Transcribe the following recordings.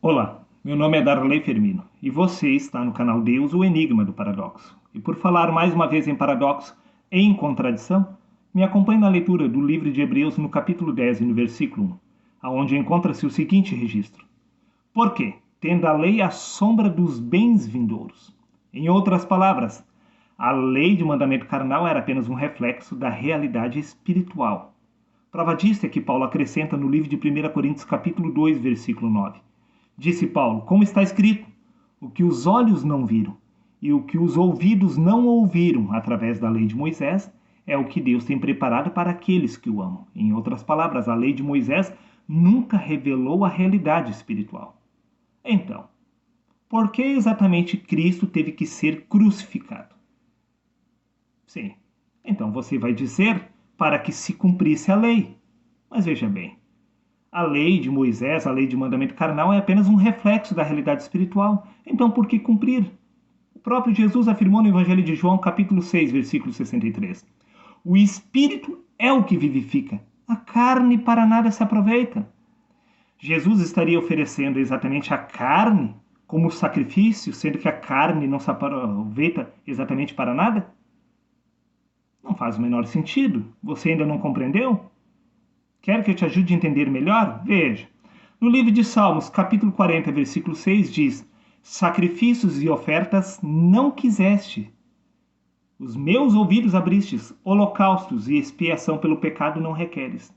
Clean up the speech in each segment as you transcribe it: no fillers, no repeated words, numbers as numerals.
Olá, meu nome é Darley Fermino e você está no canal Deus, o Enigma do Paradoxo. E por falar mais uma vez em paradoxo e em contradição, me acompanhe na leitura do livro de Hebreus no capítulo 10 e no versículo 1, aonde encontra-se o seguinte registro. Por quê? Tendo a lei a sombra dos bens vindouros. Em outras palavras, a lei de mandamento carnal era apenas um reflexo da realidade espiritual. Prova disso é que Paulo acrescenta no livro de 1 Coríntios capítulo 2, versículo 9. Disse Paulo, como está escrito, o que os olhos não viram e o que os ouvidos não ouviram através da lei de Moisés é o que Deus tem preparado para aqueles que o amam. Em outras palavras, a lei de Moisés nunca revelou a realidade espiritual. Então, por que exatamente Cristo teve que ser crucificado? Sim, então você vai dizer para que se cumprisse a lei. Mas veja bem, a lei de Moisés, a lei de mandamento carnal, é apenas um reflexo da realidade espiritual. Então, por que cumprir? O próprio Jesus afirmou no Evangelho de João, capítulo 6, versículo 63. O Espírito é o que vivifica, a carne para nada se aproveita. Jesus estaria oferecendo exatamente a carne como sacrifício, sendo que a carne não se aproveita exatamente para nada? Não faz o menor sentido. Você ainda não compreendeu? Quer que eu te ajude a entender melhor? Veja. No livro de Salmos, capítulo 40, versículo 6, diz: Sacrifícios e ofertas não quiseste. Os meus ouvidos abristes, holocaustos e expiação pelo pecado não requeres.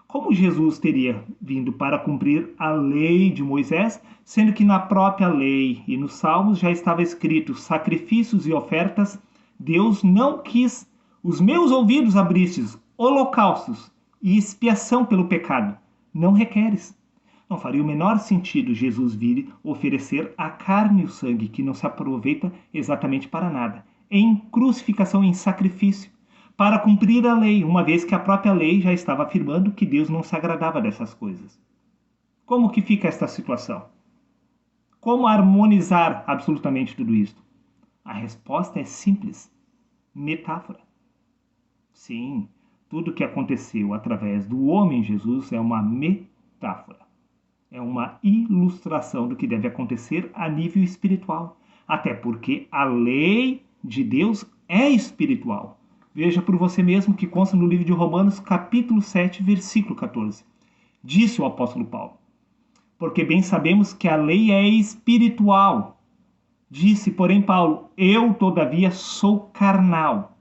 Como Jesus teria vindo para cumprir a lei de Moisés, sendo que na própria lei e nos Salmos já estava escrito sacrifícios e ofertas, Deus não quis. Os meus ouvidos abristes, holocaustos e expiação pelo pecado, não requeres. Não faria o menor sentido Jesus vir oferecer a carne e o sangue, que não se aproveita exatamente para nada, em crucificação, em sacrifício, para cumprir a lei, uma vez que a própria lei já estava afirmando que Deus não se agradava dessas coisas. Como que fica esta situação? Como harmonizar absolutamente tudo isto? A resposta é simples: metáfora. Sim, tudo que aconteceu através do homem Jesus é uma metáfora. É uma ilustração do que deve acontecer a nível espiritual. Até porque a lei de Deus é espiritual. Veja por você mesmo que consta no livro de Romanos, capítulo 7, versículo 14. Disse o apóstolo Paulo: Porque bem sabemos que a lei é espiritual. Disse, porém, Paulo: Eu, todavia, sou carnal.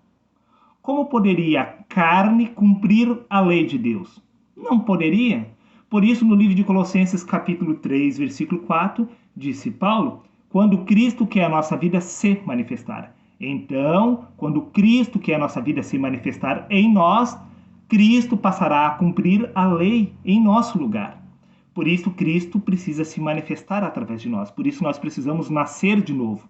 Como poderia a carne cumprir a lei de Deus? Não poderia. Por isso, no livro de Colossenses, capítulo 3, versículo 4, disse Paulo: Quando Cristo, que é a nossa vida, se manifestar. Então, quando Cristo, que é a nossa vida, se manifestar em nós, Cristo passará a cumprir a lei em nosso lugar. Por isso, Cristo precisa se manifestar através de nós. Por isso, nós precisamos nascer de novo,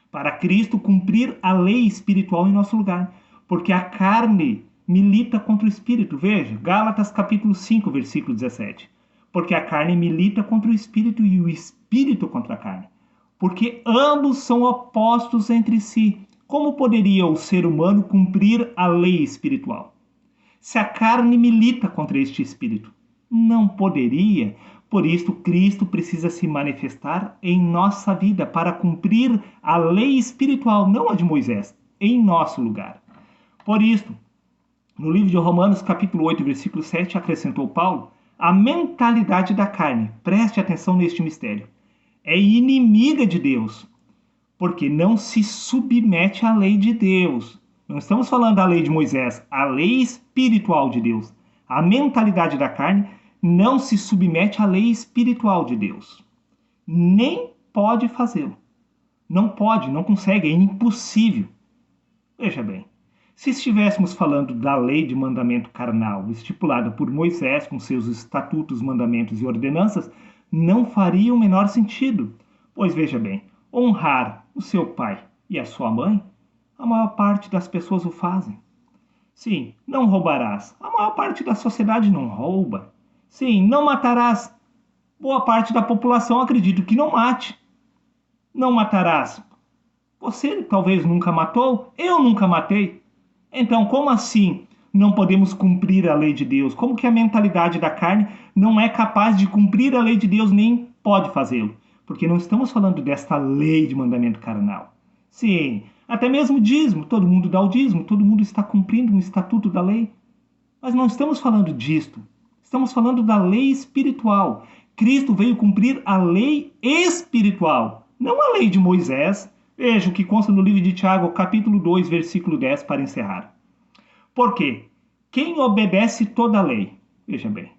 para Cristo cumprir a lei espiritual em nosso lugar. Porque a carne milita contra o espírito. Veja, Gálatas capítulo 5, versículo 17. Porque a carne milita contra o espírito e o espírito contra a carne. Porque ambos são opostos entre si. Como poderia o ser humano cumprir a lei espiritual? Se a carne milita contra este espírito, não poderia. Por isso, Cristo precisa se manifestar em nossa vida para cumprir a lei espiritual, não a de Moisés, em nosso lugar. Por isso, no livro de Romanos, capítulo 8, versículo 7, acrescentou Paulo, a mentalidade da carne, preste atenção neste mistério, é inimiga de Deus, porque não se submete à lei de Deus. Não estamos falando da lei de Moisés, a lei espiritual de Deus. A mentalidade da carne não se submete à lei espiritual de Deus. Nem pode fazê-lo. Não pode, não consegue, é impossível. Veja bem, se estivéssemos falando da lei de mandamento carnal estipulada por Moisés com seus estatutos, mandamentos e ordenanças, não faria o menor sentido. Pois veja bem, honrar o seu pai e a sua mãe, a maior parte das pessoas o fazem. Sim, não roubarás. A maior parte da sociedade não rouba. Sim, não matarás. Boa parte da população acredita que não mate. Não matarás. Você talvez nunca matou, eu nunca matei. Então, como assim não podemos cumprir a lei de Deus? Como que a mentalidade da carne não é capaz de cumprir a lei de Deus, nem pode fazê-lo? Porque não estamos falando desta lei de mandamento carnal. Sim, até mesmo dízimo, todo mundo dá o dízimo, todo mundo está cumprindo um estatuto da lei. Mas não estamos falando disto. Estamos falando da lei espiritual. Cristo veio cumprir a lei espiritual, não a lei de Moisés. Veja o que consta no livro de Tiago, capítulo 2, versículo 10, para encerrar. Por quê? Quem obedece toda a lei? Veja bem.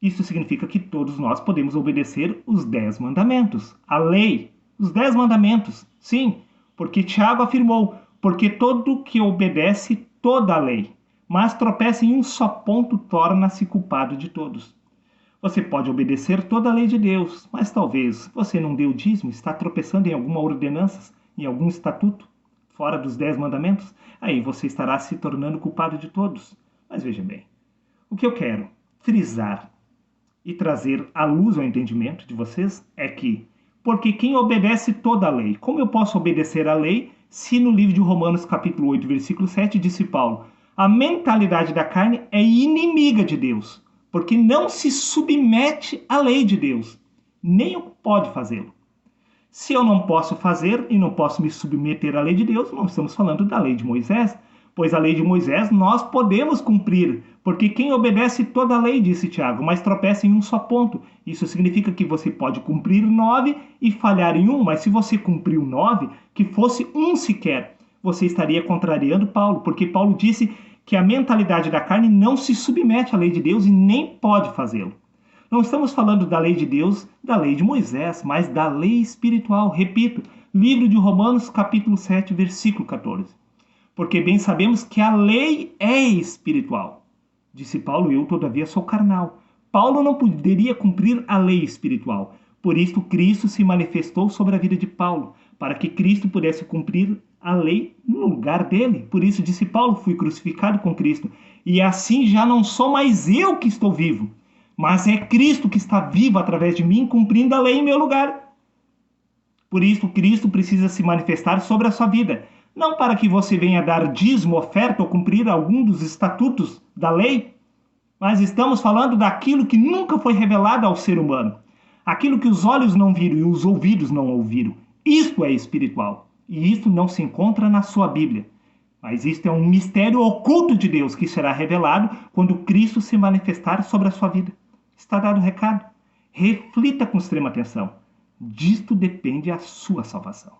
Isso significa que todos nós podemos obedecer os 10 mandamentos. A lei, os 10 mandamentos. Sim, porque Tiago afirmou, porque todo que obedece toda a lei, mas tropeça em um só ponto, torna-se culpado de todos. Você pode obedecer toda a lei de Deus, mas talvez você não dê o dízimo, está tropeçando em alguma ordenança, em algum estatuto, fora dos 10 mandamentos, aí você estará se tornando culpado de todos. Mas veja bem, o que eu quero frisar e trazer à luz ao entendimento de vocês é que, porque quem obedece toda a lei, como eu posso obedecer a lei se no livro de Romanos capítulo 8, versículo 7, disse Paulo, a mentalidade da carne é inimiga de Deus, porque não se submete à lei de Deus, nem pode fazê-lo. Se eu não posso fazer e não posso me submeter à lei de Deus, não estamos falando da lei de Moisés, pois a lei de Moisés nós podemos cumprir, porque quem obedece toda a lei, disse Tiago, mas tropeça em um só ponto. Isso significa que você pode cumprir 9 e falhar em um, mas se você cumpriu 9, que fosse um sequer, você estaria contrariando Paulo, porque Paulo disse que a mentalidade da carne não se submete à lei de Deus e nem pode fazê-lo. Não estamos falando da lei de Deus, da lei de Moisés, mas da lei espiritual. Repito, livro de Romanos, capítulo 7, versículo 14. Porque bem sabemos que a lei é espiritual. Disse Paulo, eu todavia sou carnal. Paulo não poderia cumprir a lei espiritual. Por isso Cristo se manifestou sobre a vida de Paulo, para que Cristo pudesse cumprir a lei no lugar dele. Por isso disse Paulo, fui crucificado com Cristo. E assim já não sou mais eu que estou vivo, mas é Cristo que está vivo através de mim, cumprindo a lei em meu lugar. Por isso Cristo precisa se manifestar sobre a sua vida. Não para que você venha dar dízimo, oferta ou cumprir algum dos estatutos da lei, mas estamos falando daquilo que nunca foi revelado ao ser humano. Aquilo que os olhos não viram e os ouvidos não ouviram. Isto é espiritual. E isto não se encontra na sua Bíblia. Mas isto é um mistério oculto de Deus que será revelado quando Cristo se manifestar sobre a sua vida. Está dado o recado? Reflita com extrema atenção. Disto depende a sua salvação.